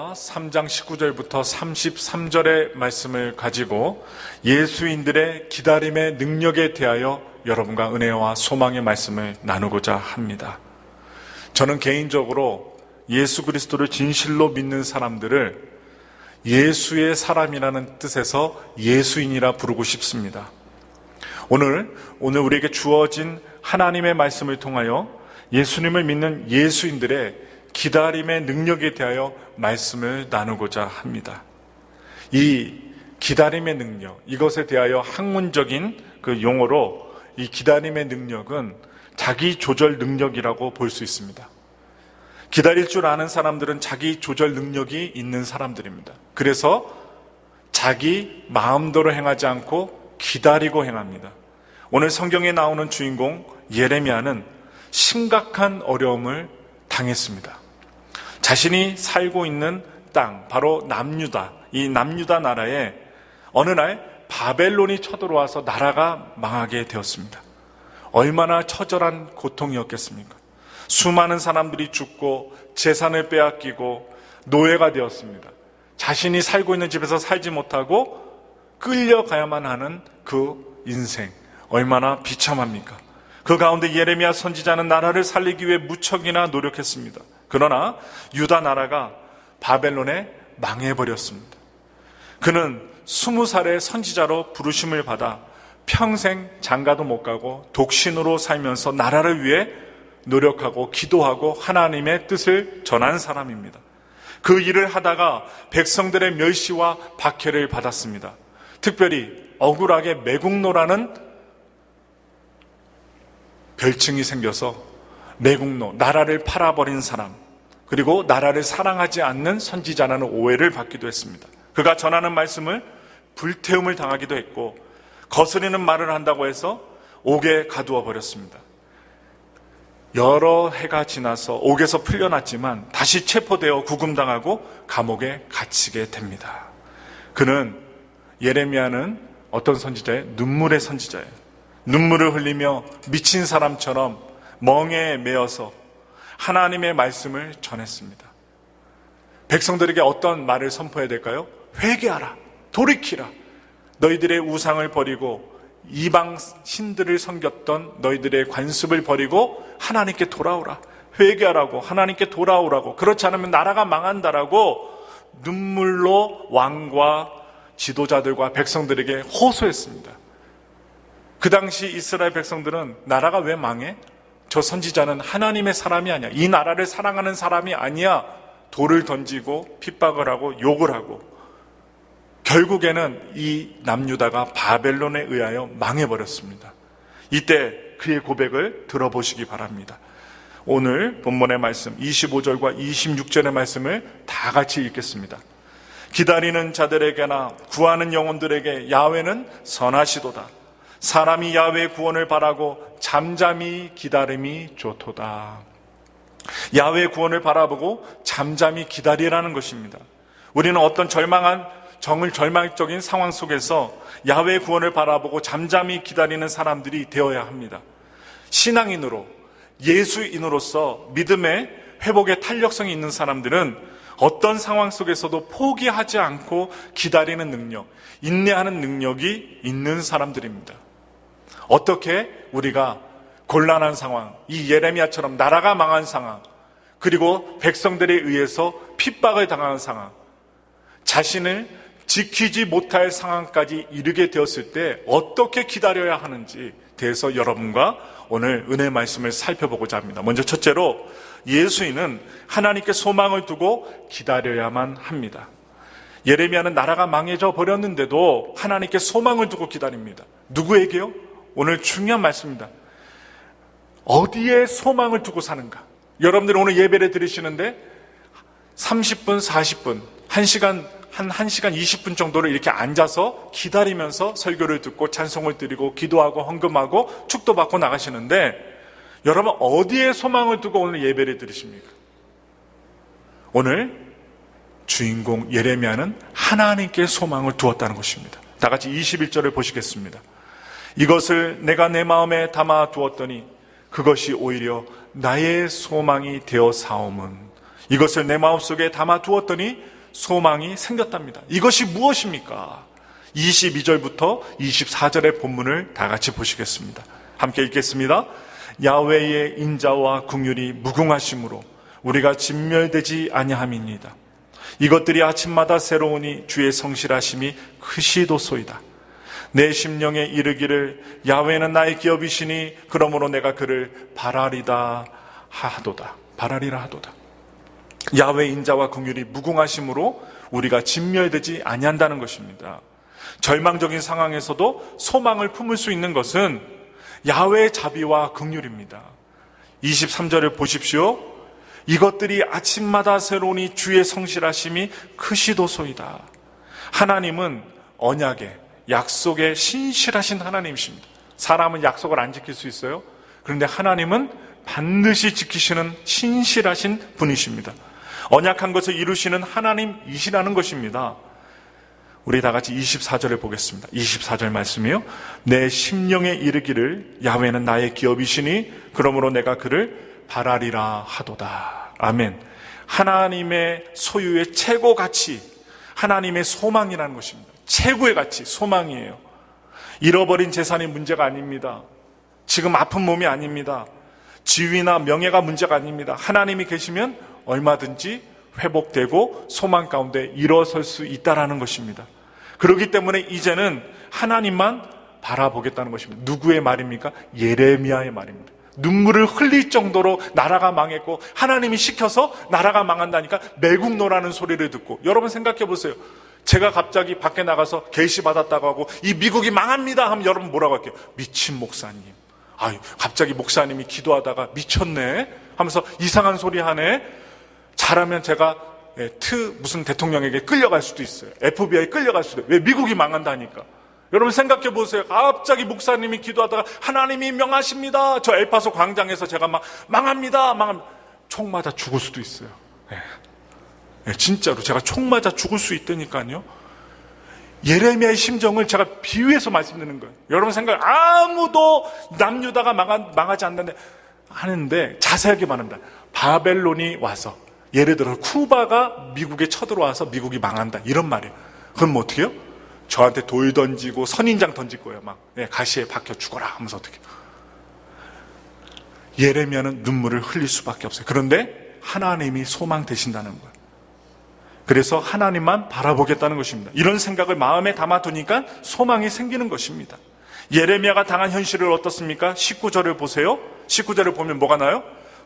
예레미야 3장 19절부터 33절의 말씀을 가지고 예수인들의 기다림의 능력에 대하여 여러분과 은혜와 소망의 말씀을 나누고자 합니다. 저는 개인적으로 예수 그리스도를 진실로 믿는 사람들을 예수의 사람이라는 뜻에서 예수인이라 부르고 싶습니다. 오늘 우리에게 주어진 하나님의 말씀을 통하여 예수님을 믿는 예수인들의 기다림의 능력에 대하여 말씀을 나누고자 합니다. 이 기다림의 능력, 이것에 대하여 학문적인 그 용어로 이 기다림의 능력은 자기 조절 능력이라고 볼 수 있습니다. 기다릴 줄 아는 사람들은 자기 조절 능력이 있는 사람들입니다. 그래서 자기 마음대로 행하지 않고 기다리고 행합니다. 오늘 성경에 나오는 주인공 예레미야는 심각한 어려움을 당했습니다. 자신이 살고 있는 땅, 바로 남유다, 이 남유다 나라에 어느 날 바벨론이 쳐들어와서 나라가 망하게 되었습니다. 얼마나 처절한 고통이었겠습니까? 수많은 사람들이 죽고 재산을 빼앗기고 노예가 되었습니다. 자신이 살고 있는 집에서 살지 못하고 끌려가야만 하는 그 인생, 얼마나 비참합니까? 그 가운데 예레미야 선지자는 나라를 살리기 위해 무척이나 노력했습니다. 그러나 유다 나라가 바벨론에 망해버렸습니다. 그는 20살의 선지자로 부르심을 받아 평생 장가도 못 가고 독신으로 살면서 나라를 위해 노력하고 기도하고 하나님의 뜻을 전한 사람입니다. 그 일을 하다가 백성들의 멸시와 박해를 받았습니다. 특별히 억울하게 매국노라는 별칭이 생겨서 매국노, 나라를 팔아버린 사람, 그리고 나라를 사랑하지 않는 선지자라는 오해를 받기도 했습니다. 그가 전하는 말씀을 불태움을 당하기도 했고 거스리는 말을 한다고 해서 옥에 가두어 버렸습니다. 여러 해가 지나서 옥에서 풀려났지만 다시 체포되어 구금당하고 감옥에 갇히게 됩니다. 예레미야는 어떤 선지자예요? 눈물의 선지자예요. 눈물을 흘리며 미친 사람처럼 멍에 매어서 하나님의 말씀을 전했습니다. 백성들에게 어떤 말을 선포해야 될까요? 회개하라, 돌이키라. 너희들의 우상을 버리고 이방 신들을 섬겼던 너희들의 관습을 버리고 하나님께 돌아오라. 회개하라고, 하나님께 돌아오라고. 그렇지 않으면 나라가 망한다라고 눈물로 왕과 지도자들과 백성들에게 호소했습니다. 그 당시 이스라엘 백성들은 나라가 왜 망해? 저 선지자는 하나님의 사람이 아니야. 이 나라를 사랑하는 사람이 아니야. 돌을 던지고 핍박을 하고 욕을 하고 결국에는 이 남유다가 바벨론에 의하여 망해버렸습니다. 이때 그의 고백을 들어보시기 바랍니다. 오늘 본문의 말씀 25절과 26절의 말씀을 다 같이 읽겠습니다. 기다리는 자들에게나 구하는 영혼들에게 야훼는 선하시도다. 사람이 야훼의 구원을 바라고 잠잠히 기다림이 좋도다. 야훼의 구원을 바라보고 잠잠히 기다리라는 것입니다. 우리는 어떤 절망적인 상황 속에서 야훼의 구원을 바라보고 잠잠히 기다리는 사람들이 되어야 합니다. 신앙인으로, 예수인으로서 믿음의 회복의 탄력성이 있는 사람들은 어떤 상황 속에서도 포기하지 않고 기다리는 능력, 인내하는 능력이 있는 사람들입니다. 어떻게 우리가 곤란한 상황, 이 예레미야처럼 나라가 망한 상황, 그리고 백성들에 의해서 핍박을 당하는 상황, 자신을 지키지 못할 상황까지 이르게 되었을 때 어떻게 기다려야 하는지 대해서 여러분과 오늘 은혜 말씀을 살펴보고자 합니다. 먼저 첫째로 예수인은 하나님께 소망을 두고 기다려야만 합니다. 예레미야는 나라가 망해져 버렸는데도 하나님께 소망을 두고 기다립니다. 누구에게요? 오늘 중요한 말씀입니다. 어디에 소망을 두고 사는가? 여러분들이 오늘 예배를 드리시는데 30분, 40분, 1시간 20분 정도를 이렇게 앉아서 기다리면서 설교를 듣고 찬송을 드리고 기도하고 헌금하고 축도 받고 나가시는데 여러분 어디에 소망을 두고 오늘 예배를 드리십니까? 오늘 주인공 예레미야는 하나님께 소망을 두었다는 것입니다. 다 같이 21절을 보시겠습니다. 이것을 내가 내 마음에 담아 두었더니 그것이 오히려 나의 소망이 되어 사옴은 이것을 내 마음속에 담아 두었더니 소망이 생겼답니다. 이것이 무엇입니까? 22절부터 24절의 본문을 다 같이 보시겠습니다. 함께 읽겠습니다. 야훼의 인자와 긍휼이 무궁하심으로 우리가 진멸되지 아니함이니이다. 이것들이 아침마다 새로우니 주의 성실하심이 크시도소이다. 내 심령에 이르기를 야훼는 나의 기업이시니 그러므로 내가 그를 바라리라 하도다. 야훼 인자와 긍휼이 무궁하심으로 우리가 진멸되지 아니한다는 것입니다. 절망적인 상황에서도 소망을 품을 수 있는 것은 야훼의 자비와 긍휼입니다. 23절을 보십시오. 이것들이 아침마다 새로우니 주의 성실하심이 크시도소이다. 하나님은 언약의 약속에 신실하신 하나님이십니다. 사람은 약속을 안 지킬 수 있어요. 그런데 하나님은 반드시 지키시는 신실하신 분이십니다. 언약한 것을 이루시는 하나님이시라는 것입니다. 우리 다 같이 24절을 보겠습니다. 24절 말씀이요. 내 심령에 이르기를 야훼는 나의 기업이시니 그러므로 내가 그를 바라리라 하도다. 아멘. 하나님의 소유의 최고 가치, 하나님의 소망이라는 것입니다. 최고의 가치, 소망이에요. 잃어버린 재산이 문제가 아닙니다. 지금 아픈 몸이 아닙니다. 지위나 명예가 문제가 아닙니다. 하나님이 계시면 얼마든지 회복되고 소망 가운데 일어설 수 있다는 것입니다. 그렇기 때문에 이제는 하나님만 바라보겠다는 것입니다. 누구의 말입니까? 예레미야의 말입니다. 눈물을 흘릴 정도로 나라가 망했고 하나님이 시켜서 나라가 망한다니까 매국노라는 소리를 듣고, 여러분 생각해 보세요. 제가 갑자기 밖에 나가서 계시 받았다고 하고 이 미국이 망합니다 하면 여러분 뭐라고 할게요? 미친 목사님. 아유, 갑자기 목사님이 기도하다가 미쳤네 하면서 이상한 소리 하네. 잘하면 제가 무슨 대통령에게 끌려갈 수도 있어요. FBI 끌려갈 수도 있어요. 왜? 미국이 망한다니까. 여러분 생각해 보세요. 갑자기 목사님이 기도하다가 하나님이 명하십니다. 저 엘파소 광장에서 제가 막 망합니다. 총 맞아 죽을 수도 있어요. 진짜로 제가 총 맞아 죽을 수 있다니까요. 예레미야의 심정을 제가 비유해서 말씀드리는 거예요. 여러분 생각, 아무도 남유다가 망하지 않는데 하는데 자세하게 말합니다. 바벨론이 와서, 예를 들어 쿠바가 미국에 쳐들어와서 미국이 망한다 이런 말이에요. 그럼 뭐 어떻게 해요? 저한테 돌 던지고 선인장 던질 거예요. 막 가시에 박혀 죽어라 하면서 어떻게 해요? 예레미야는 눈물을 흘릴 수밖에 없어요. 그런데 하나님이 소망 되신다는 거예요. 그래서 하나님만 바라보겠다는 것입니다. 이런 생각을 마음에 담아두니까 소망이 생기는 것입니다. 예레미야가 당한 현실을 어떻습니까? 19절을 보세요. 19절을 보면 뭐가 나요?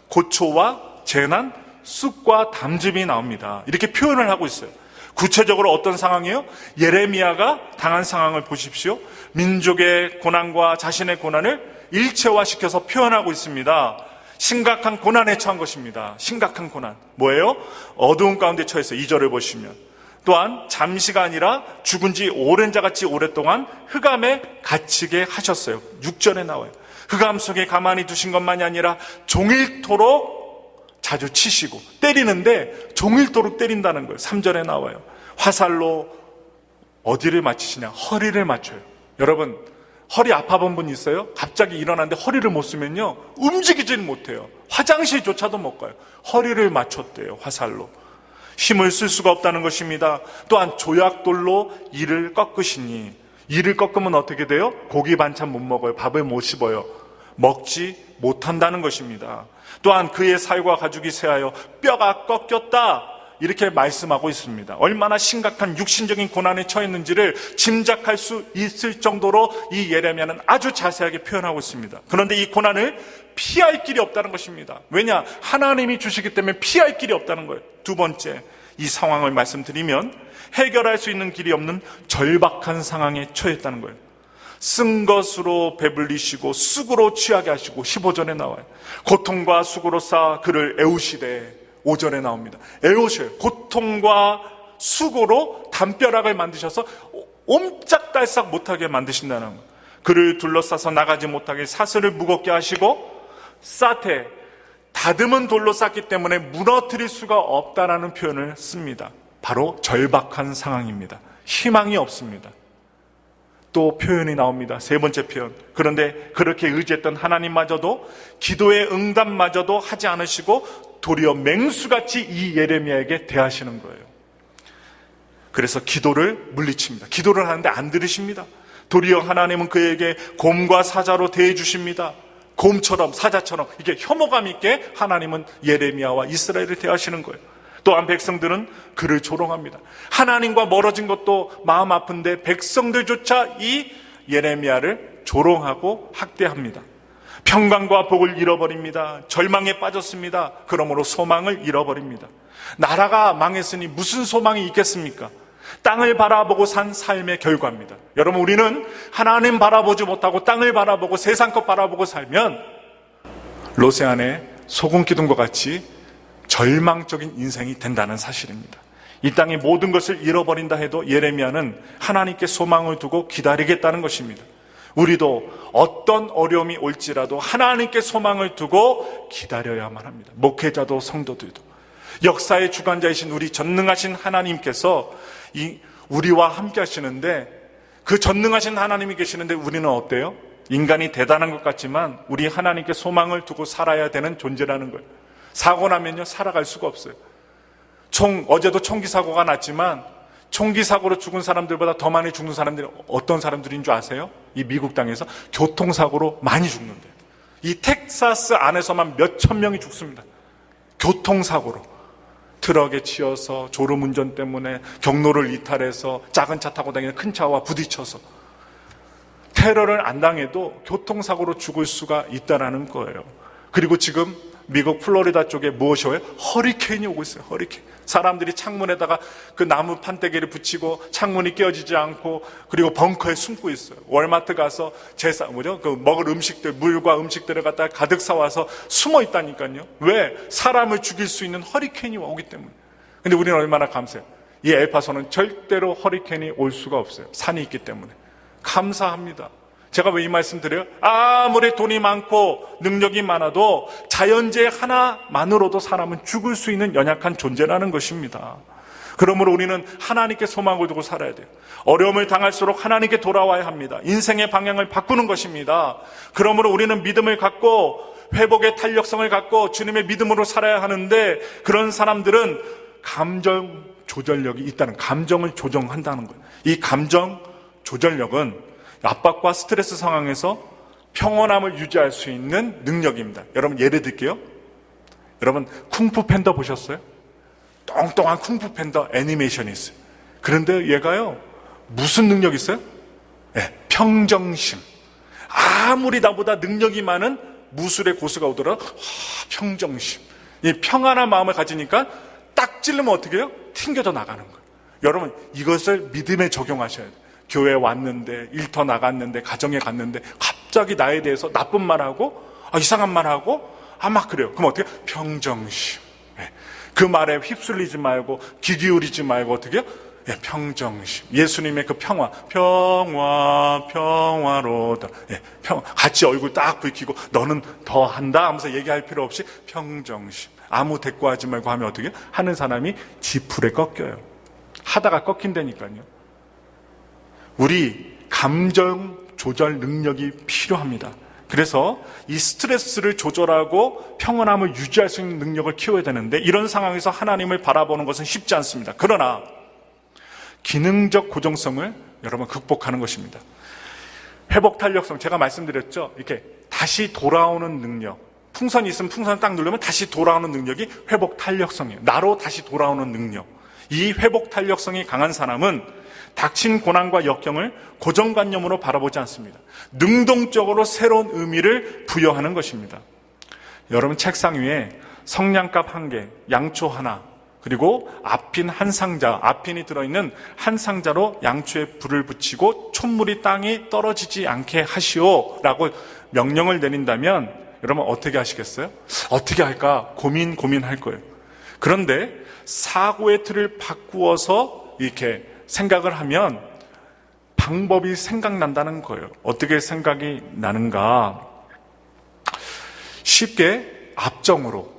고초와 재난, 쑥과 담즙이 나옵니다. 이렇게 표현을 하고 있어요. 구체적으로 어떤 상황이에요? 예레미야가 당한 상황을 보십시오. 민족의 고난과 자신의 고난을 일체화시켜서 표현하고 있습니다. 심각한 고난에 처한 것입니다. 심각한 고난. 뭐예요? 어두운 가운데 처해서 2절을 보시면, 또한 잠시가 아니라 죽은 지 오랜 자같이 오랫동안 흑암에 갇히게 하셨어요. 6절에 나와요. 흑암 속에 가만히 두신 것만이 아니라 종일토록 자주 치시고, 때리는데 종일토록 때린다는 거예요. 3절에 나와요. 화살로 어디를 맞추시냐? 허리를 맞춰요. 여러분, 허리 아파본 분 있어요? 갑자기 일어났는데 허리를 못 쓰면요, 움직이지는 못해요. 화장실조차도 못 가요. 허리를 맞췄대요, 화살로. 힘을 쓸 수가 없다는 것입니다. 또한 조약돌로 이를 꺾으시니, 이를 꺾으면 어떻게 돼요? 고기 반찬 못 먹어요. 밥을 못 씹어요. 먹지 못한다는 것입니다. 또한 그의 살과 가죽이 쇠하여 뼈가 꺾였다, 이렇게 말씀하고 있습니다. 얼마나 심각한 육신적인 고난에 처했는지를 짐작할 수 있을 정도로 이 예레미야는 아주 자세하게 표현하고 있습니다. 그런데 이 고난을 피할 길이 없다는 것입니다. 왜냐? 하나님이 주시기 때문에 피할 길이 없다는 거예요. 두 번째, 이 상황을 말씀드리면 해결할 수 있는 길이 없는 절박한 상황에 처했다는 거예요. 쓴 것으로 배불리시고 쑥으로 취하게 하시고, 15절에 나와요. 고통과 쑥으로 쌓아 그를 애우시되, 5절에 나옵니다. 애우셔요. 고통과 쑥으로 담벼락을 만드셔서 옴짝달싹 못하게 만드신다는 거예요. 그를 둘러싸서 나가지 못하게 사슬을 무겁게 하시고, 싸테, 다듬은 돌로 쌓기 때문에 무너뜨릴 수가 없다라는 표현을 씁니다. 바로 절박한 상황입니다. 희망이 없습니다. 또 표현이 나옵니다. 세 번째 표현. 그런데 그렇게 의지했던 하나님마저도, 기도의 응답마저도 하지 않으시고 도리어 맹수같이 이 예레미야에게 대하시는 거예요. 그래서 기도를 물리칩니다. 기도를 하는데 안 들으십니다. 도리어 하나님은 그에게 곰과 사자로 대해 주십니다. 곰처럼 사자처럼 이게 혐오감 있게 하나님은 예레미야와 이스라엘을 대하시는 거예요. 또한 백성들은 그를 조롱합니다. 하나님과 멀어진 것도 마음 아픈데 백성들조차 이 예레미야를 조롱하고 학대합니다. 평강과 복을 잃어버립니다. 절망에 빠졌습니다. 그러므로 소망을 잃어버립니다. 나라가 망했으니 무슨 소망이 있겠습니까? 땅을 바라보고 산 삶의 결과입니다. 여러분, 우리는 하나님 바라보지 못하고 땅을 바라보고 세상 것 바라보고 살면 롯의 안에 소금 기둥과 같이 절망적인 인생이 된다는 사실입니다. 이 땅의 모든 것을 잃어버린다 해도 예레미야는 하나님께 소망을 두고 기다리겠다는 것입니다. 우리도 어떤 어려움이 올지라도 하나님께 소망을 두고 기다려야만 합니다. 목회자도 성도들도. 역사의 주관자이신 우리 전능하신 하나님께서 우리와 함께 하시는데, 그 전능하신 하나님이 계시는데 우리는 어때요? 인간이 대단한 것 같지만 우리 하나님께 소망을 두고 살아야 되는 존재라는 거예요. 사고 나면요, 살아갈 수가 없어요. 어제도 총기 사고가 났지만 총기 사고로 죽은 사람들보다 더 많이 죽는 사람들이 어떤 사람들인 줄 아세요? 이 미국 땅에서 교통사고로 많이 죽는데요. 이 텍사스 안에서만 몇천 명이 죽습니다. 교통사고로. 트럭에 치여서, 졸음운전 때문에, 경로를 이탈해서, 작은 차 타고 다니는 큰 차와 부딪혀서. 테러를 안 당해도 교통사고로 죽을 수가 있다는 거예요. 그리고 지금 미국 플로리다 쪽에 무엇이 와요? 허리케인이 오고 있어요. 허리케인. 사람들이 창문에다가 그 나무 판때기를 붙이고 창문이 깨어지지 않고, 그리고 벙커에 숨고 있어요. 월마트 가서 먹을 음식들, 물과 음식들을 갖다가 가득 사와서 숨어 있다니까요. 왜? 사람을 죽일 수 있는 허리케인이 오기 때문에. 근데 우리는 얼마나 감사해요. 이 엘파소는 절대로 허리케인이 올 수가 없어요. 산이 있기 때문에. 감사합니다. 제가 왜 이 말씀 드려요? 아무리 돈이 많고 능력이 많아도 자연재해 하나만으로도 사람은 죽을 수 있는 연약한 존재라는 것입니다. 그러므로 우리는 하나님께 소망을 두고 살아야 돼요. 어려움을 당할수록 하나님께 돌아와야 합니다. 인생의 방향을 바꾸는 것입니다. 그러므로 우리는 믿음을 갖고 회복의 탄력성을 갖고 주님의 믿음으로 살아야 하는데, 그런 사람들은 감정 조절력이 있다는, 감정을 조정한다는 거예요. 이 감정 조절력은 압박과 스트레스 상황에서 평온함을 유지할 수 있는 능력입니다. 여러분, 예를 들게요. 여러분, 쿵푸 팬더 보셨어요? 똥똥한 쿵푸 팬더 애니메이션이 있어요. 그런데 얘가요, 무슨 능력이 있어요? 네, 평정심. 아무리 나보다 능력이 많은 무술의 고수가 오더라도 평정심. 이 평안한 마음을 가지니까 딱 찌르면 어떻게 해요? 튕겨져 나가는 거예요. 여러분, 이것을 믿음에 적용하셔야 돼요. 교회 왔는데, 일터 나갔는데, 가정에 갔는데 갑자기 나에 대해서 나쁜 말하고 이상한 말하고 막 그래요. 그럼 어떻게 해요? 평정심. 그 말에 휩쓸리지 말고 귀 기울이지 말고 어떻게 해요? 평정심. 예수님의 그 평화로다. 같이 얼굴 딱 붉히고 너는 더 한다 하면서 얘기할 필요 없이 평정심. 아무 대꾸하지 말고 하면 어떻게 해요? 하는 사람이 지풀에 꺾여요. 하다가 꺾인다니까요. 우리 감정 조절 능력이 필요합니다. 그래서 이 스트레스를 조절하고 평온함을 유지할 수 있는 능력을 키워야 되는데, 이런 상황에서 하나님을 바라보는 것은 쉽지 않습니다. 그러나 기능적 고정성을 여러분 극복하는 것입니다. 회복 탄력성, 제가 말씀드렸죠. 이렇게 다시 돌아오는 능력. 풍선이 있으면 풍선 딱 누르면 다시 돌아오는 능력이 회복 탄력성이에요. 나로 다시 돌아오는 능력. 이 회복 탄력성이 강한 사람은 닥친 고난과 역경을 고정관념으로 바라보지 않습니다. 능동적으로 새로운 의미를 부여하는 것입니다. 여러분, 책상 위에 성냥갑 1개, 양초 하나, 그리고 앞핀 한 상자, 앞핀이 들어있는 한 상자로 양초에 불을 붙이고 촛물이 땅에 떨어지지 않게 하시오라고 명령을 내린다면 여러분 어떻게 하시겠어요? 어떻게 할까 고민할 거예요. 그런데 사고의 틀을 바꾸어서 이렇게 생각을 하면 방법이 생각난다는 거예요. 어떻게 생각이 나는가? 쉽게 앞정으로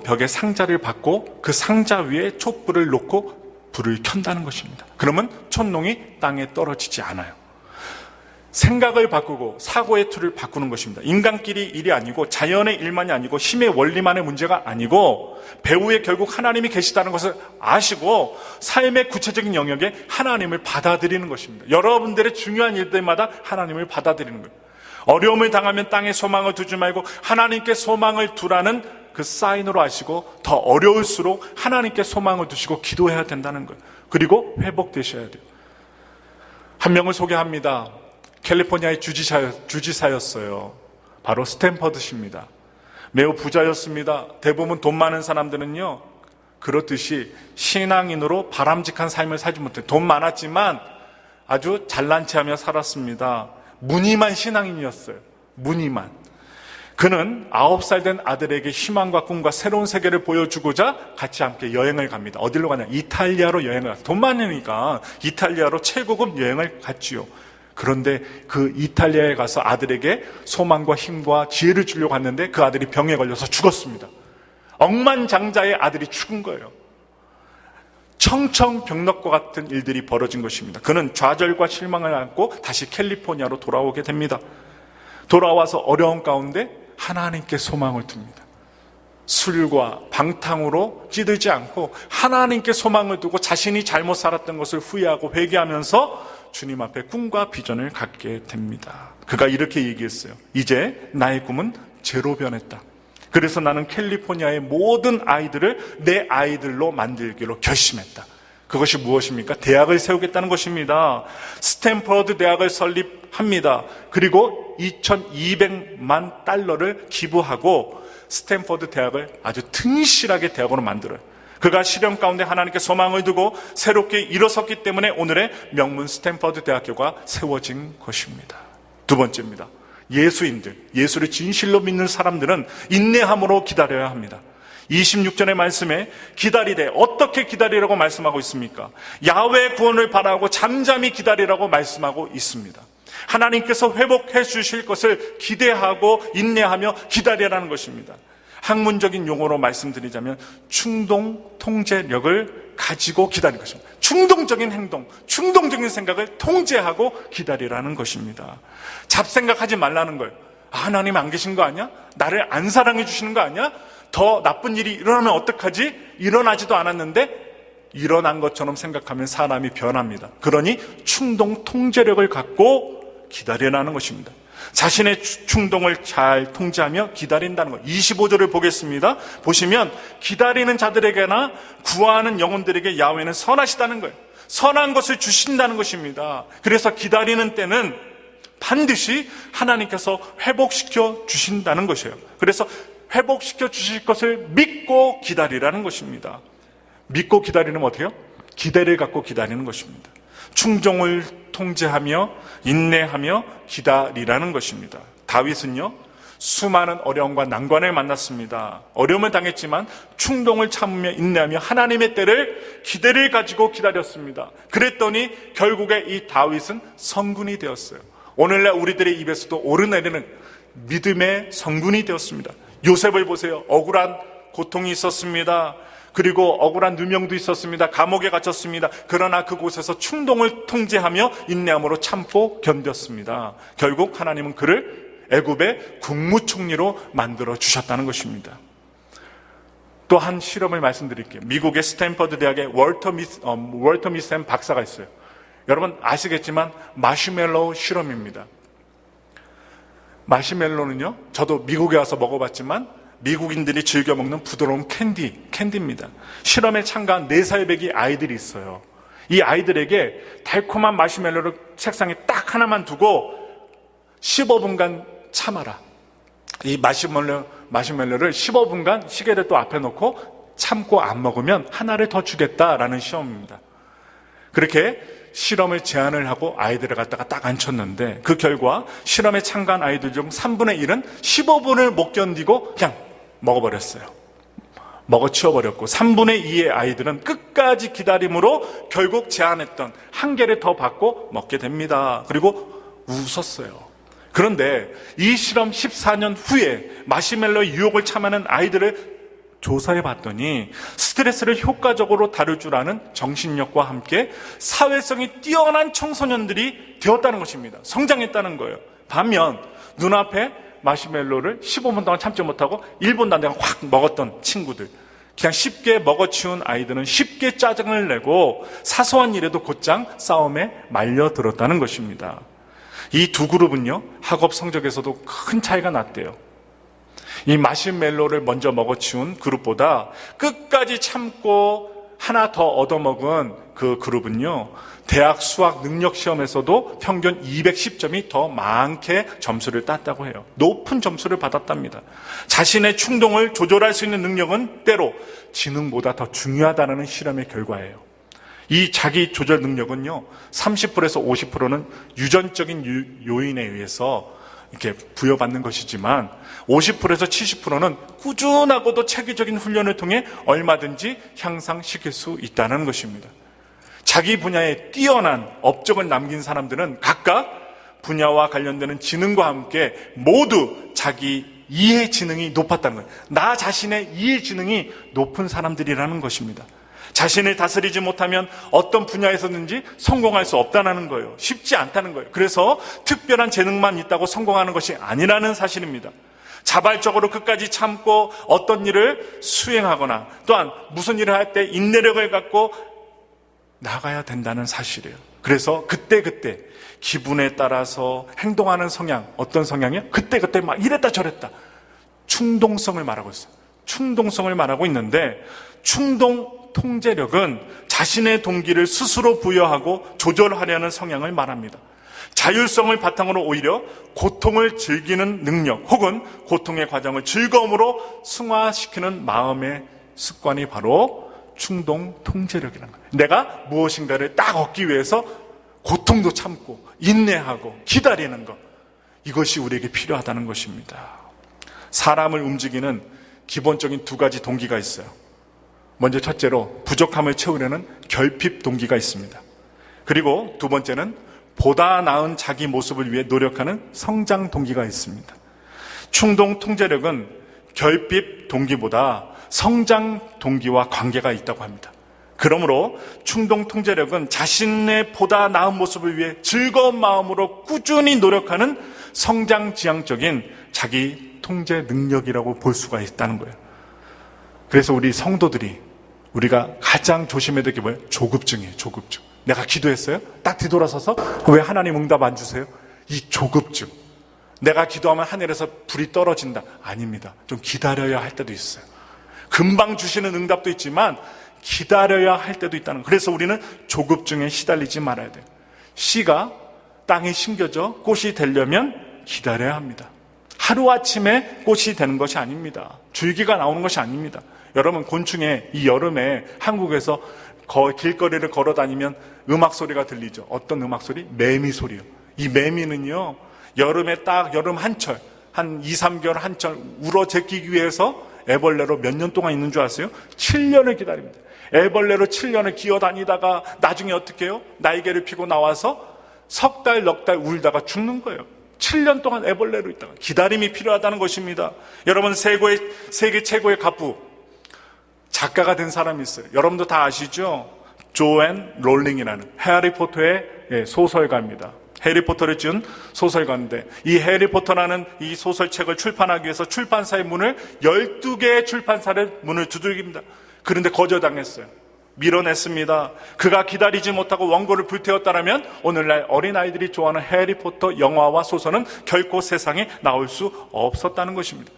벽에 상자를 받고 그 상자 위에 촛불을 놓고 불을 켠다는 것입니다. 그러면 촛농이 땅에 떨어지지 않아요. 생각을 바꾸고 사고의 틀을 바꾸는 것입니다. 인간끼리 일이 아니고 자연의 일만이 아니고 힘의 원리만의 문제가 아니고 배후에 결국 하나님이 계시다는 것을 아시고 삶의 구체적인 영역에 하나님을 받아들이는 것입니다. 여러분들의 중요한 일들마다 하나님을 받아들이는 거예요. 어려움을 당하면 땅에 소망을 두지 말고 하나님께 소망을 두라는 그 사인으로 아시고 더 어려울수록 하나님께 소망을 두시고 기도해야 된다는 거예요. 그리고 회복되셔야 돼요. 한 명을 소개합니다. 캘리포니아의 주지사였어요. 바로 스탠퍼드 씨입니다. 매우 부자였습니다. 대부분 돈 많은 사람들은요, 그렇듯이 신앙인으로 바람직한 삶을 살지 못해요. 돈 많았지만 아주 잘난 체하며 살았습니다. 무늬만 신앙인이었어요. 무늬만. 그는 9살 된 아들에게 희망과 꿈과 새로운 세계를 보여주고자 같이 함께 여행을 갑니다. 어디로 가냐? 이탈리아로 여행을 갔어요. 돈 많으니까 이탈리아로 최고급 여행을 갔지요. 그런데 그 이탈리아에 가서 아들에게 소망과 힘과 지혜를 주려고 했는데 그 아들이 병에 걸려서 죽었습니다. 억만장자의 아들이 죽은 거예요. 청청병력과 같은 일들이 벌어진 것입니다. 그는 좌절과 실망을 안고 다시 캘리포니아로 돌아오게 됩니다. 돌아와서 어려운 가운데 하나님께 소망을 둡니다. 술과 방탕으로 찌들지 않고 하나님께 소망을 두고 자신이 잘못 살았던 것을 후회하고 회개하면서 주님 앞에 꿈과 비전을 갖게 됩니다. 그가 이렇게 얘기했어요. 이제 나의 꿈은 제로 변했다. 그래서 나는 캘리포니아의 모든 아이들을 내 아이들로 만들기로 결심했다. 그것이 무엇입니까? 대학을 세우겠다는 것입니다. 스탠퍼드 대학을 설립합니다. 그리고 2,200만 달러를 기부하고 스탠퍼드 대학을 아주 튼실하게 대학으로 만들어요. 그가 시련 가운데 하나님께 소망을 두고 새롭게 일어섰기 때문에 오늘의 명문 스탠퍼드 대학교가 세워진 것입니다. 두 번째입니다. 예수인들, 예수를 진실로 믿는 사람들은 인내함으로 기다려야 합니다. 26절의 말씀에 기다리되 어떻게 기다리라고 말씀하고 있습니까? 야훼의 구원을 바라고 잠잠히 기다리라고 말씀하고 있습니다. 하나님께서 회복해 주실 것을 기대하고 인내하며 기다리라는 것입니다. 학문적인 용어로 말씀드리자면 충동 통제력을 가지고 기다리는 것입니다. 충동적인 행동, 충동적인 생각을 통제하고 기다리라는 것입니다. 잡생각하지 말라는 거예요. 하나님 안 계신 거 아니야? 나를 안 사랑해 주시는 거 아니야? 더 나쁜 일이 일어나면 어떡하지? 일어나지도 않았는데 일어난 것처럼 생각하면 사람이 변합니다. 그러니 충동 통제력을 갖고 기다리라는 것입니다. 자신의 충동을 잘 통제하며 기다린다는 것. 25절을 보겠습니다. 보시면 기다리는 자들에게나 구하는 영혼들에게 야훼는 선하시다는 거예요. 선한 것을 주신다는 것입니다. 그래서 기다리는 때는 반드시 하나님께서 회복시켜 주신다는 것이에요. 그래서 회복시켜 주실 것을 믿고 기다리라는 것입니다. 믿고 기다리는 어떻게 해요? 기대를 갖고 기다리는 것입니다. 충동을 통제하며 인내하며 기다리라는 것입니다. 다윗은요, 수많은 어려움과 난관을 만났습니다. 어려움을 당했지만 충동을 참으며 인내하며 하나님의 때를 기대를 가지고 기다렸습니다. 그랬더니 결국에 이 다윗은 성군이 되었어요. 오늘날 우리들의 입에서도 오르내리는 믿음의 성군이 되었습니다. 요셉을 보세요. 억울한 고통이 있었습니다. 그리고 억울한 누명도 있었습니다. 감옥에 갇혔습니다. 그러나 그곳에서 충동을 통제하며 인내함으로 참고 견뎠습니다. 결국 하나님은 그를 애굽의 국무총리로 만들어 주셨다는 것입니다. 또 한 실험을 말씀드릴게요. 미국의 스탠퍼드 대학의 월터 미셈 박사가 있어요. 여러분 아시겠지만 마시멜로우 실험입니다. 마시멜로는요, 저도 미국에 와서 먹어봤지만 미국인들이 즐겨 먹는 부드러운 캔디입니다. 실험에 참가한 4살 배기 아이들이 있어요. 이 아이들에게 달콤한 마시멜로를 책상에 딱 하나만 두고 15분간 참아라. 이 마시멜로를 15분간 시계를 또 앞에 놓고 참고 안 먹으면 하나를 더 주겠다라는 시험입니다. 그렇게 실험을 제안을 하고 아이들을 갖다가 딱 앉혔는데 그 결과 실험에 참가한 아이들 중 3분의 1은 15분을 못 견디고 그냥 먹어버렸어요. 먹어치워버렸고 3분의 2의 아이들은 끝까지 기다림으로 결국 제안했던 한 개를 더 받고 먹게 됩니다. 그리고 웃었어요. 그런데 이 실험 14년 후에 마시멜로의 유혹을 참아낸 아이들을 조사해 봤더니 스트레스를 효과적으로 다룰 줄 아는 정신력과 함께 사회성이 뛰어난 청소년들이 되었다는 것입니다. 성장했다는 거예요. 반면 눈앞에 마시멜로를 15분 동안 참지 못하고 1분도 안 되고 확 먹었던 친구들, 그냥 쉽게 먹어치운 아이들은 쉽게 짜증을 내고 사소한 일에도 곧장 싸움에 말려들었다는 것입니다. 이 두 그룹은요, 학업 성적에서도 큰 차이가 났대요. 이 마시멜로를 먼저 먹어치운 그룹보다 끝까지 참고 하나 더 얻어먹은 그 그룹은요, 대학 수학 능력 시험에서도 평균 210점이 더 많게 점수를 땄다고 해요. 높은 점수를 받았답니다. 자신의 충동을 조절할 수 있는 능력은 때로 지능보다 더 중요하다는 실험의 결과예요. 이 자기 조절 능력은요, 30%에서 50%는 유전적인 요인에 의해서 이렇게 부여받는 것이지만 50%에서 70%는 꾸준하고도 체계적인 훈련을 통해 얼마든지 향상시킬 수 있다는 것입니다. 자기 분야에 뛰어난 업적을 남긴 사람들은 각각 분야와 관련되는 지능과 함께 모두 자기 이해 지능이 높았다는 거예요. 나 자신의 이해 지능이 높은 사람들이라는 것입니다. 자신을 다스리지 못하면 어떤 분야에서든지 성공할 수 없다는 거예요. 쉽지 않다는 거예요. 그래서 특별한 재능만 있다고 성공하는 것이 아니라는 사실입니다. 자발적으로 끝까지 참고 어떤 일을 수행하거나 또한 무슨 일을 할 때 인내력을 갖고 나가야 된다는 사실이에요. 그래서 그때그때 기분에 따라서 행동하는 성향, 어떤 성향이요? 그때그때 막 이랬다 저랬다. 충동성을 말하고 있어요. 충동성을 말하고 있는데, 충동 통제력은 자신의 동기를 스스로 부여하고 조절하려는 성향을 말합니다. 자율성을 바탕으로 오히려 고통을 즐기는 능력 혹은 고통의 과정을 즐거움으로 승화시키는 마음의 습관이 바로 충동 통제력이라는 거예요. 내가 무엇인가를 딱 얻기 위해서 고통도 참고 인내하고 기다리는 것, 이것이 우리에게 필요하다는 것입니다. 사람을 움직이는 기본적인 두 가지 동기가 있어요. 먼저 첫째로 부족함을 채우려는 결핍 동기가 있습니다. 그리고 두 번째는 보다 나은 자기 모습을 위해 노력하는 성장 동기가 있습니다. 충동 통제력은 결핍 동기보다 성장 동기와 관계가 있다고 합니다. 그러므로 충동 통제력은 자신의 보다 나은 모습을 위해 즐거운 마음으로 꾸준히 노력하는 성장 지향적인 자기 통제 능력이라고 볼 수가 있다는 거예요. 그래서 우리 성도들이 우리가 가장 조심해야 될 게 뭐예요? 조급증이에요. 조급증. 내가 기도했어요? 딱 뒤돌아서서 왜 하나님 응답 안 주세요? 이 조급증. 내가 기도하면 하늘에서 불이 떨어진다. 아닙니다. 좀 기다려야 할 때도 있어요. 금방 주시는 응답도 있지만 기다려야 할 때도 있다는 거예요. 그래서 우리는 조급증에 시달리지 말아야 돼요. 씨가 땅에 심겨져 꽃이 되려면 기다려야 합니다. 하루아침에 꽃이 되는 것이 아닙니다. 줄기가 나오는 것이 아닙니다. 여러분, 곤충에 이 여름에 한국에서 길거리를 걸어 다니면 음악 소리가 들리죠. 어떤 음악 소리? 매미 소리요. 이 매미는요, 여름에 딱 여름 한철, 한 2, 3개월 한철 울어 제끼기 위해서 애벌레로 몇 년 동안 있는 줄 아세요? 7년을 기다립니다. 애벌레로 7년을 기어다니다가 나중에 어떻게 해요? 날개를 피고 나와서 석 달, 넉 달 울다가 죽는 거예요. 7년 동안 애벌레로 있다가. 기다림이 필요하다는 것입니다. 여러분, 세계 최고의 가부, 작가가 된 사람이 있어요. 여러분도 다 아시죠? 조앤 롤링이라는 해리포터의 소설가입니다. 해리포터를 지은 소설가인데, 이 해리포터라는 이 소설책을 출판하기 위해서 출판사의 문을 12개의 출판사의 문을 두들깁니다. 그런데 거절당했어요. 밀어냈습니다. 그가 기다리지 못하고 원고를 불태웠다면 오늘날 어린아이들이 좋아하는 해리포터 영화와 소설은 결코 세상에 나올 수 없었다는 것입니다.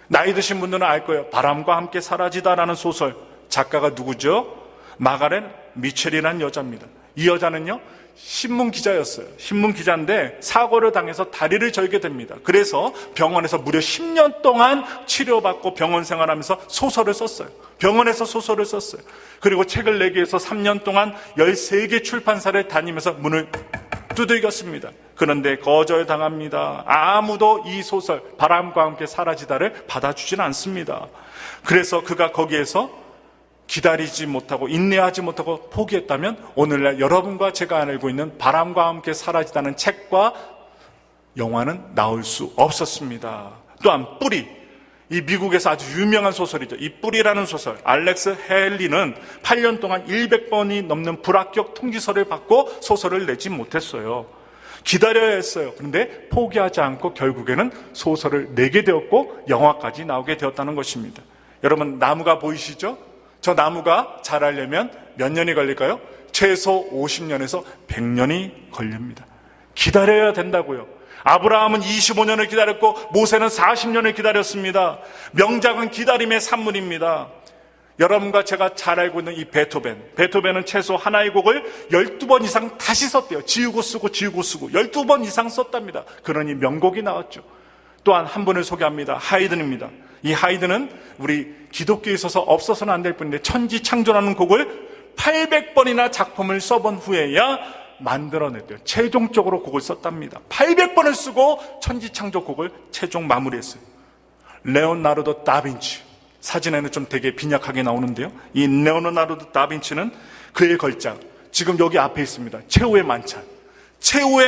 나이 드신 분들은 알 거예요. 바람과 함께 사라지다라는 소설, 작가가 누구죠? 마가렛 미첼이라는 여자입니다. 이 여자는요, 신문 기자였어요. 신문 기자인데 사고를 당해서 다리를 절게 됩니다. 그래서 병원에서 무려 10년 동안 치료받고 병원 생활하면서 소설을 썼어요. 병원에서 소설을 썼어요. 그리고 책을 내기 위해서 3년 동안 13개 출판사를 다니면서 문을 두들겼습니다. 그런데 거절당합니다. 아무도 이 소설 바람과 함께 사라지다를 받아주지는 않습니다. 그래서 그가 거기에서 기다리지 못하고 인내하지 못하고 포기했다면 오늘날 여러분과 제가 알고 있는 바람과 함께 사라지다는 책과 영화는 나올 수 없었습니다. 또한 뿌리, 이 미국에서 아주 유명한 소설이죠. 이 뿔이라는 소설. 알렉스 헨리는 8년 동안 100번이 넘는 불합격 통지서를 받고 소설을 내지 못했어요. 기다려야 했어요. 그런데 포기하지 않고 결국에는 소설을 내게 되었고 영화까지 나오게 되었다는 것입니다. 여러분, 나무가 보이시죠? 저 나무가 자라려면 몇 년이 걸릴까요? 최소 50년에서 100년이 걸립니다. 기다려야 된다고요. 아브라함은 25년을 기다렸고 모세는 40년을 기다렸습니다. 명작은 기다림의 산물입니다. 여러분과 제가 잘 알고 있는 이 베토벤은 최소 하나의 곡을 12번 이상 다시 썼대요. 지우고 쓰고 12번 이상 썼답니다. 그러니 명곡이 나왔죠. 또한 한 분을 소개합니다. 하이든입니다. 이 하이든은 우리 기독교에 있어서 없어서는 안 될 뿐인데 천지창조라는 곡을 800번이나 작품을 써본 후에야 만들어냈대요. 최종적으로 곡을 썼답니다. 800번을 쓰고 천지창조 곡을 최종 마무리했어요. 레오나르도 다빈치, 사진에는 좀 되게 빈약하게 나오는데요, 이 레오나르도 다빈치는 그의 걸작, 지금 여기 앞에 있습니다. 최후의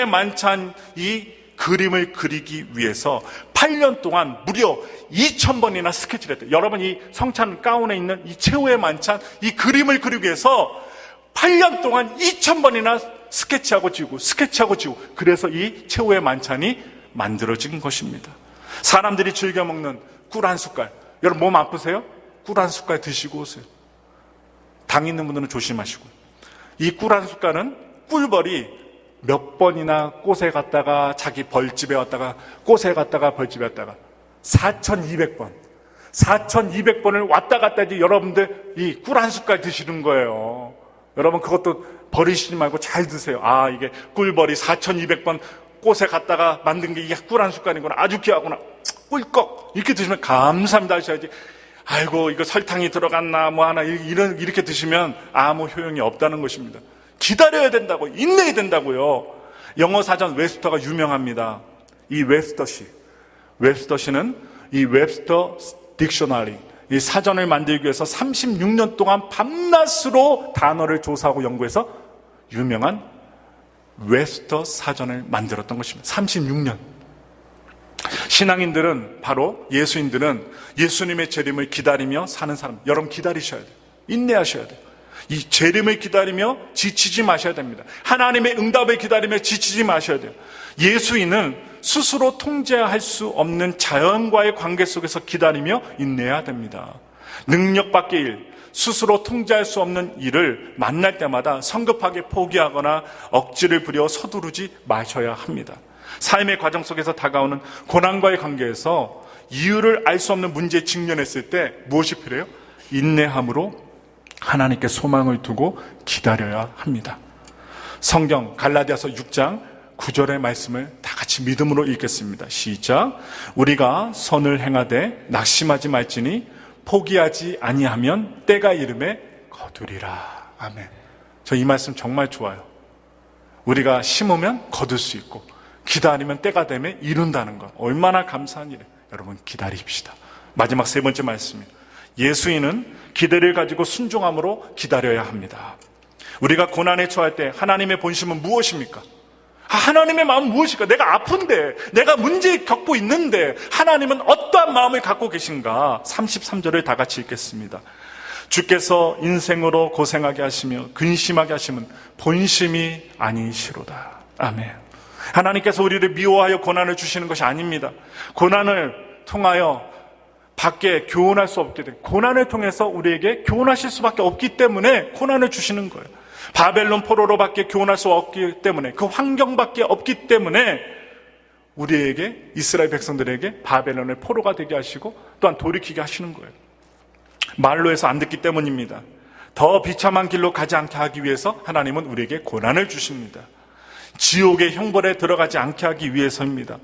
만찬 이 그림을 그리기 위해서 8년 동안 무려 2000번이나 스케치를 했대요. 여러분, 이 성찬 가운에 있는 이 최후의 만찬 이 그림을 그리기 위해서 8년 동안 2000번이나 스케치하고 지우고 그래서 이 최후의 만찬이 만들어진 것입니다. 사람들이 즐겨 먹는 꿀 한 숟갈, 여러분 몸 아프세요? 꿀 한 숟갈 드시고 오세요. 당 있는 분들은 조심하시고. 이 꿀 한 숟갈은 꿀벌이 몇 번이나 꽃에 갔다가 자기 벌집에 왔다가 꽃에 갔다가 벌집에 왔다가 4200번을 왔다 갔다 해도 여러분들 이 꿀 한 숟갈 드시는 거예요. 여러분 그것도 버리시지 말고 잘 드세요. 아, 이게 꿀벌이 4200번 꽃에 갔다가 만든 게 이게 꿀 한 숟갈이구나. 아주 귀하구나. 꿀꺽. 이렇게 드시면 감사합니다 하셔야지. 아이고, 이거 설탕이 들어갔나 뭐 하나 이렇게 드시면 아무 효용이 없다는 것입니다. 기다려야 된다고, 인내해야 된다고요. 영어 사전 웹스터가 유명합니다. 이 웹스터시는 이 웹스터 딕셔너리, 이 사전을 만들기 위해서 36년 동안 밤낮으로 단어를 조사하고 연구해서 유명한 웹스터 사전을 만들었던 것입니다. 36년. 신앙인들은, 바로 예수인들은 예수님의 재림을 기다리며 사는 사람. 여러분 기다리셔야 돼요. 인내하셔야 돼요. 이 재림을 기다리며 지치지 마셔야 됩니다. 하나님의 응답을 기다리며 지치지 마셔야 돼요. 예수인은 스스로 통제할 수 없는 자연과의 관계 속에서 기다리며 인내해야 됩니다. 능력 밖의 일, 스스로 통제할 수 없는 일을 만날 때마다 성급하게 포기하거나 억지를 부려 서두르지 마셔야 합니다. 삶의 과정 속에서 다가오는 고난과의 관계에서 이유를 알 수 없는 문제에 직면했을 때 무엇이 필요해요? 인내함으로 하나님께 소망을 두고 기다려야 합니다. 성경 갈라디아서 6장 9절의 말씀을 다 같이 믿음으로 읽겠습니다. 시작. 우리가 선을 행하되 낙심하지 말지니 포기하지 아니하면 때가 이름에 거두리라. 아멘. 저 이 말씀 정말 좋아요. 우리가 심으면 거둘 수 있고 기다리면 때가 되면 이룬다는 것, 얼마나 감사한 일이에요. 여러분 기다립시다. 마지막 세 번째 말씀입니다. 예수인은 기대를 가지고 순종함으로 기다려야 합니다. 우리가 고난에 처할 때 하나님의 본심은 무엇입니까? 하나님의 마음은 무엇일까? 내가 아픈데, 내가 문제 겪고 있는데 하나님은 어떠한 마음을 갖고 계신가? 33절을 다 같이 읽겠습니다. 주께서 인생으로 고생하게 하시며 근심하게 하시면 본심이 아니시로다. 아멘. 하나님께서 우리를 미워하여 고난을 주시는 것이 아닙니다. 고난을 통하여 밖에 교훈할 수 없게 돼. 고난을 통해서 우리에게 교훈하실 수밖에 없기 때문에 고난을 주시는 거예요. 바벨론 포로로밖에 교훈할 수 없기 때문에, 그 환경밖에 없기 때문에 우리에게, 이스라엘 백성들에게 바벨론의 포로가 되게 하시고 또한 돌이키게 하시는 거예요. 말로 해서 안 듣기 때문입니다. 더 비참한 길로 가지 않게 하기 위해서 하나님은 우리에게 고난을 주십니다. 지옥의 형벌에 들어가지 않게 하기 위해서입니다.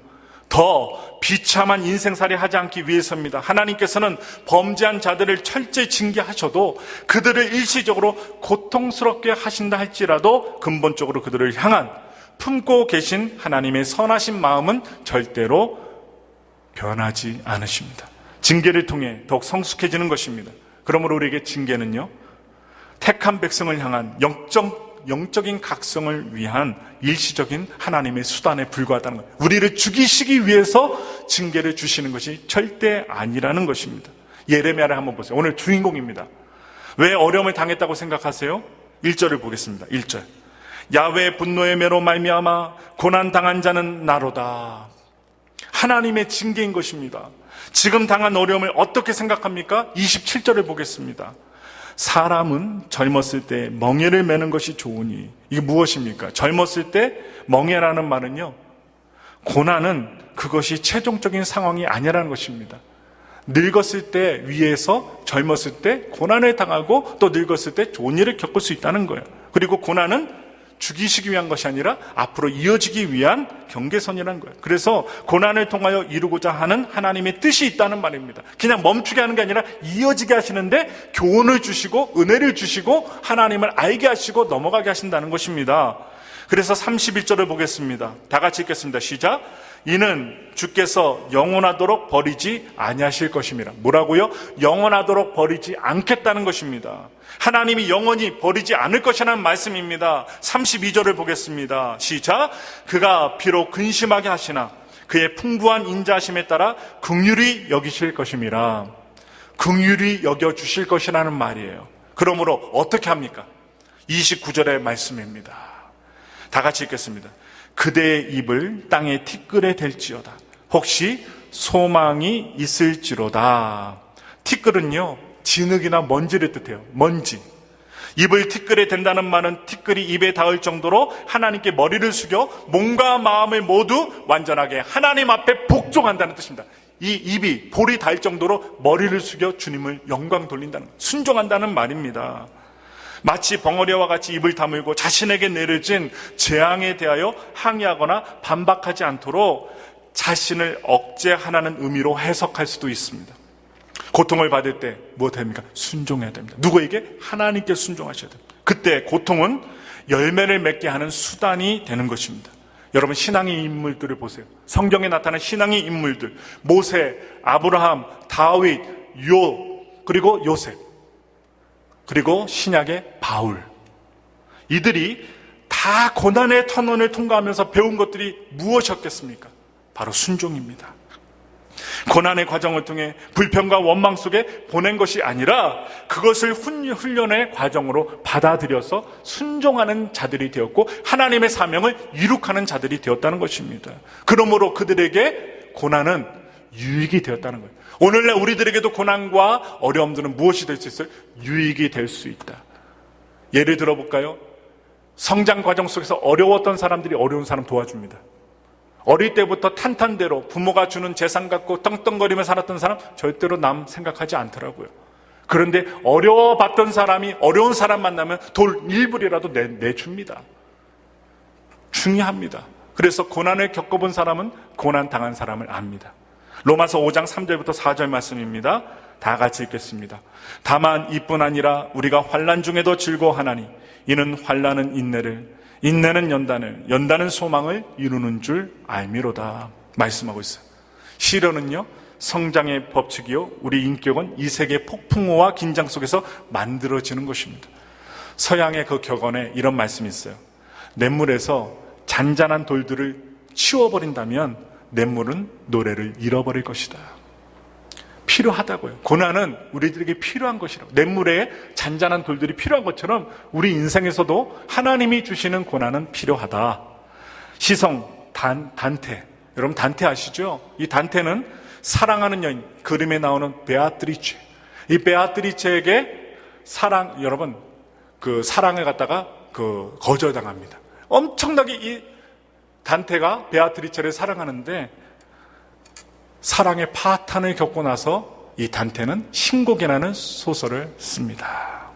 더 비참한 인생살이 하지 않기 위해서입니다. 하나님께서는 범죄한 자들을 철저히 징계하셔도 그들을 일시적으로 고통스럽게 하신다 할지라도 근본적으로 그들을 향한 품고 계신 하나님의 선하신 마음은 절대로 변하지 않으십니다. 징계를 통해 더욱 성숙해지는 것입니다. 그러므로 우리에게 징계는요, 택한 백성을 향한 영적 영적인 각성을 위한 일시적인 하나님의 수단에 불과하다는 거예요. 우리를 죽이시기 위해서 징계를 주시는 것이 절대 아니라는 것입니다. 예레미야를 한번 보세요. 오늘 주인공입니다. 왜 어려움을 당했다고 생각하세요? 1절을 보겠습니다. 1절. 야훼의 분노의 매로 말미암아 고난당한 자는 나로다. 하나님의 징계인 것입니다. 지금 당한 어려움을 어떻게 생각합니까? 27절을 보겠습니다. 사람은 젊었을 때 멍에를 매는 것이 좋으니. 이게 무엇입니까? 젊었을 때 멍에라는 말은요, 고난은 그것이 최종적인 상황이 아니라는 것입니다. 늙었을 때 위에서 젊었을 때 고난을 당하고 또 늙었을 때 좋은 일을 겪을 수 있다는 거예요. 그리고 고난은 죽이시기 위한 것이 아니라 앞으로 이어지기 위한 경계선이라는 거예요. 그래서 고난을 통하여 이루고자 하는 하나님의 뜻이 있다는 말입니다. 그냥 멈추게 하는 게 아니라 이어지게 하시는데 교훈을 주시고 은혜를 주시고 하나님을 알게 하시고 넘어가게 하신다는 것입니다. 그래서 31절을 보겠습니다. 다 같이 읽겠습니다. 시작. 이는 주께서 영원하도록 버리지 아니하실 것임이라. 뭐라고요? 영원하도록 버리지 않겠다는 것입니다. 하나님이 영원히 버리지 않을 것이라는 말씀입니다. 32절을 보겠습니다. 시작. 그가 비록 근심하게 하시나 그의 풍부한 인자하심에 따라 긍휼히 여기실 것임이라. 긍휼히 여겨주실 것이라는 말이에요. 그러므로 어떻게 합니까? 29절의 말씀입니다. 다 같이 읽겠습니다. 그대의 입을 땅에 티끌에 댈지어다. 혹시 소망이 있을지로다. 티끌은요, 진흙이나 먼지를 뜻해요. 먼지. 입을 티끌에 댄다는 말은 티끌이 입에 닿을 정도로 하나님께 머리를 숙여 몸과 마음을 모두 완전하게 하나님 앞에 복종한다는 뜻입니다. 이 입이 볼이 닿을 정도로 머리를 숙여 주님을 영광 돌린다는, 순종한다는 말입니다. 마치 벙어리와 같이 입을 다물고 자신에게 내려진 재앙에 대하여 항의하거나 반박하지 않도록 자신을 억제하라는 의미로 해석할 수도 있습니다. 고통을 받을 때 무엇 합니까? 순종해야 됩니다. 누구에게? 하나님께 순종하셔야 됩니다. 그때 고통은 열매를 맺게 하는 수단이 되는 것입니다. 여러분, 신앙의 인물들을 보세요. 성경에 나타난 신앙의 인물들, 모세, 아브라함, 다윗, 그리고 요셉, 그리고 신약의 바울. 이들이 다 고난의 터널을 통과하면서 배운 것들이 무엇이었겠습니까? 바로 순종입니다. 고난의 과정을 통해 불평과 원망 속에 보낸 것이 아니라 그것을 훈련의 과정으로 받아들여서 순종하는 자들이 되었고 하나님의 사명을 이룩하는 자들이 되었다는 것입니다. 그러므로 그들에게 고난은 유익이 되었다는 거예요. 오늘날 우리들에게도 고난과 어려움들은 무엇이 될 수 있어요? 유익이 될 수 있다. 예를 들어볼까요? 성장 과정 속에서 어려웠던 사람들이 어려운 사람 도와줍니다. 어릴 때부터 탄탄대로 부모가 주는 재산 갖고 떵떵거리며 살았던 사람 절대로 남 생각하지 않더라고요. 그런데 어려워봤던 사람이 어려운 사람 만나면 돌 일불이라도 내줍니다. 중요합니다. 그래서 고난을 겪어본 사람은 고난 당한 사람을 압니다. 로마서 5장 3절부터 4절 말씀입니다. 다 같이 읽겠습니다. 다만 이뿐 아니라 우리가 환난 중에도 즐거워하나니 이는 환난은 인내를, 인내는 연단을, 연단은 소망을 이루는 줄 알미로다. 말씀하고 있어요. 시련은요, 성장의 법칙이요, 우리 인격은 이 세계 폭풍우와 긴장 속에서 만들어지는 것입니다. 서양의 그 격언에 이런 말씀이 있어요. 냇물에서 잔잔한 돌들을 치워버린다면 냇물은 노래를 잃어버릴 것이다. 필요하다고요. 고난은 우리들에게 필요한 것이라고. 냇물에 잔잔한 돌들이 필요한 것처럼 우리 인생에서도 하나님이 주시는 고난은 필요하다. 시성, 단테. 여러분 단테 아시죠? 이 단테는 사랑하는 여인, 그림에 나오는 베아트리체. 이 베아트리체에게 여러분 그 사랑을 갖다가 거절당합니다. 엄청나게 이 단테가 베아트리체를 사랑하는데 사랑의 파탄을 겪고 나서 이 단테는 신곡이라는 소설을 씁니다.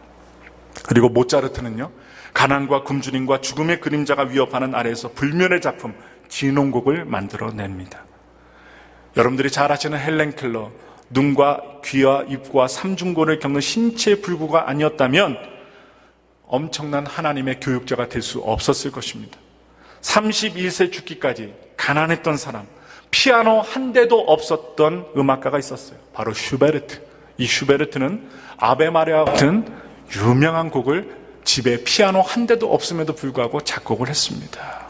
그리고 모차르트는요, 가난과 굶주림과 죽음의 그림자가 위협하는 아래에서 불멸의 작품 진홍곡을 만들어냅니다. 여러분들이 잘 아시는 헬렌 켈러, 눈과 귀와 입과 삼중고를 겪는 신체의 불구가 아니었다면 엄청난 하나님의 교육자가 될 수 없었을 것입니다. 31세 죽기까지 가난했던 사람, 피아노 한 대도 없었던 음악가가 있었어요. 바로 슈베르트. 이 슈베르트는 아베 마리아 같은 유명한 곡을 집에 피아노 한 대도 없음에도 불구하고 작곡을 했습니다.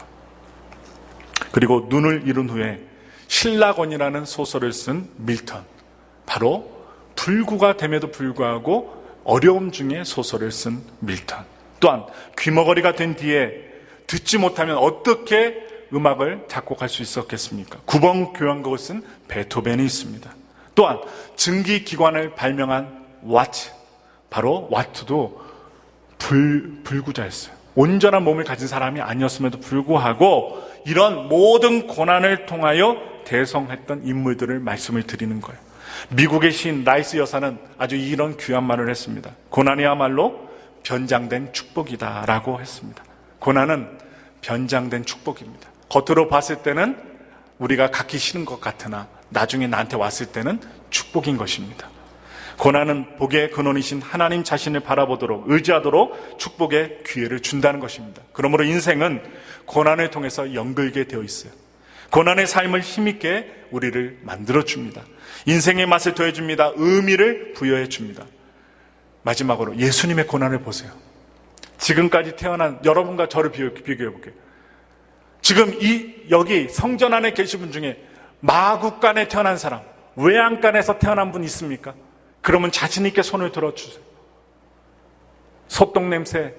그리고 눈을 잃은 후에 실락원이라는 소설을 쓴 밀턴, 바로 불구가 됨에도 불구하고 어려움 중에 소설을 쓴 밀턴, 또한 귀머거리가 된 뒤에 듣지 못하면 어떻게 음악을 작곡할 수 있었겠습니까? 9번 교향곡을 쓴 베토벤이 있습니다. 또한 증기기관을 발명한 와트, 바로 와트도 불구자였어요. 온전한 몸을 가진 사람이 아니었음에도 불구하고 이런 모든 고난을 통하여 대성했던 인물들을 말씀을 드리는 거예요. 미국의 시인 라이스 여사는 아주 이런 귀한 말을 했습니다. 고난이야말로 변장된 축복이다 라고 했습니다. 고난은 변장된 축복입니다. 겉으로 봤을 때는 우리가 갖기 싫은 것 같으나 나중에 나한테 왔을 때는 축복인 것입니다. 고난은 복의 근원이신 하나님 자신을 바라보도록, 의지하도록 축복의 기회를 준다는 것입니다. 그러므로 인생은 고난을 통해서 연결게 되어 있어요. 고난의 삶을 힘있게 우리를 만들어줍니다. 인생의 맛을 더해줍니다. 의미를 부여해줍니다. 마지막으로 예수님의 고난을 보세요. 지금까지 태어난 여러분과 저를 비교해볼게요. 지금 여기 성전 안에 계신 분 중에 마구간에 태어난 사람, 외양간에서 태어난 분 있습니까? 그러면 자신 있게 손을 들어주세요. 소똥 냄새,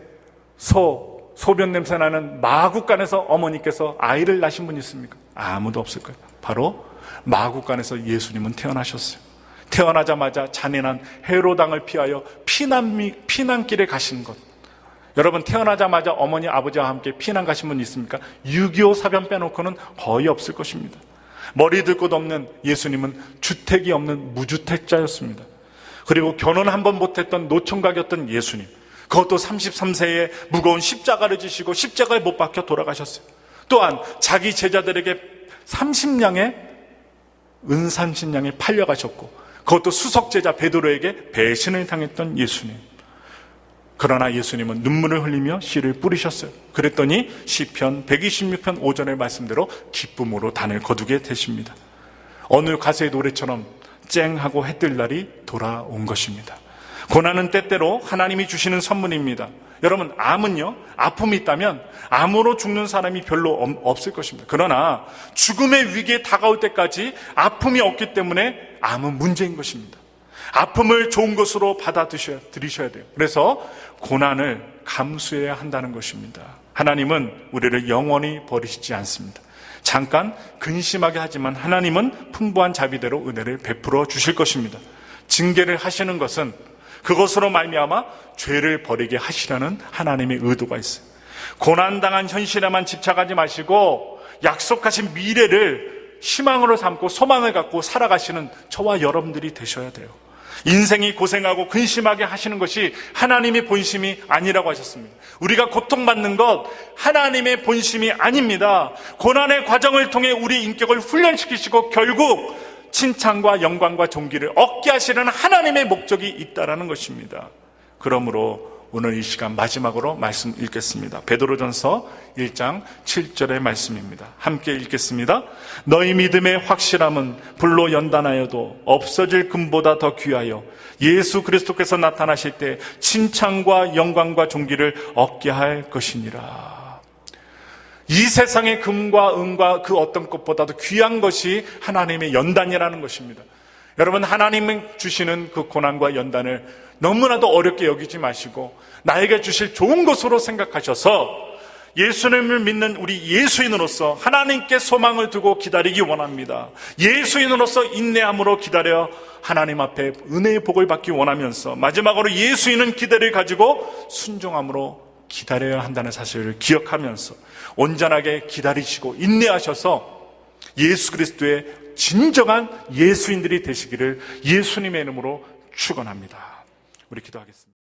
소변 냄새 나는 마구간에서 어머니께서 아이를 낳으신 분 있습니까? 아무도 없을 거예요. 바로 마구간에서 예수님은 태어나셨어요. 태어나자마자 잔인한 헤로당을 피하여 피난길에 가신 것. 여러분, 태어나자마자 어머니 아버지와 함께 피난 가신 분 있습니까? 6.25 사변 빼놓고는 거의 없을 것입니다. 머리 들 곳 없는 예수님은 주택이 없는 무주택자였습니다. 그리고 결혼 한 번 못했던 노총각이었던 예수님, 그것도 33세에 무거운 십자가를 지시고 십자가에 못 박혀 돌아가셨어요. 또한 자기 제자들에게 30냥의 은삼신냥에 팔려가셨고, 그것도 수석제자 베드로에게 배신을 당했던 예수님. 그러나 예수님은 눈물을 흘리며 씨를 뿌리셨어요. 그랬더니 시편 126편 5절의 말씀대로 기쁨으로 단을 거두게 되십니다. 어느 가수의 노래처럼 쨍하고 해뜰 날이 돌아온 것입니다. 고난은 때때로 하나님이 주시는 선물입니다. 여러분, 암은요, 아픔이 있다면 암으로 죽는 사람이 별로 없을 것입니다. 그러나 죽음의 위기에 다가올 때까지 아픔이 없기 때문에 암은 문제인 것입니다. 아픔을 좋은 것으로 받아들이셔야 돼요. 그래서 고난을 감수해야 한다는 것입니다. 하나님은 우리를 영원히 버리시지 않습니다. 잠깐 근심하게 하지만 하나님은 풍부한 자비대로 은혜를 베풀어 주실 것입니다. 징계를 하시는 것은 그것으로 말미암아 죄를 버리게 하시려는 하나님의 의도가 있어요. 고난당한 현실에만 집착하지 마시고 약속하신 미래를 희망으로 삼고 소망을 갖고 살아가시는 저와 여러분들이 되셔야 돼요. 인생이 고생하고 근심하게 하시는 것이 하나님의 본심이 아니라고 하셨습니다. 우리가 고통받는 것 하나님의 본심이 아닙니다. 고난의 과정을 통해 우리 인격을 훈련시키시고 결국 칭찬과 영광과 존귀를 얻게 하시는 하나님의 목적이 있다라는 것입니다. 그러므로 오늘 이 시간 마지막으로 말씀 읽겠습니다. 베드로전서 1장 7절의 말씀입니다. 함께 읽겠습니다. 너희 믿음의 확실함은 불로 연단하여도 없어질 금보다 더 귀하여 예수 그리스도께서 나타나실 때 칭찬과 영광과 존귀를 얻게 할 것이니라. 이 세상의 금과 은과 그 어떤 것보다도 귀한 것이 하나님의 연단이라는 것입니다. 여러분, 하나님이 주시는 그 고난과 연단을 너무나도 어렵게 여기지 마시고 나에게 주실 좋은 것으로 생각하셔서 예수님을 믿는 우리 예수인으로서 하나님께 소망을 두고 기다리기 원합니다. 예수인으로서 인내함으로 기다려 하나님 앞에 은혜의 복을 받기 원하면서 마지막으로 예수인은 기대를 가지고 순종함으로 기다려야 한다는 사실을 기억하면서 온전하게 기다리시고 인내하셔서 예수 그리스도의 진정한 예수인들이 되시기를 예수님의 이름으로 축원합니다. 우리 기도하겠습니다.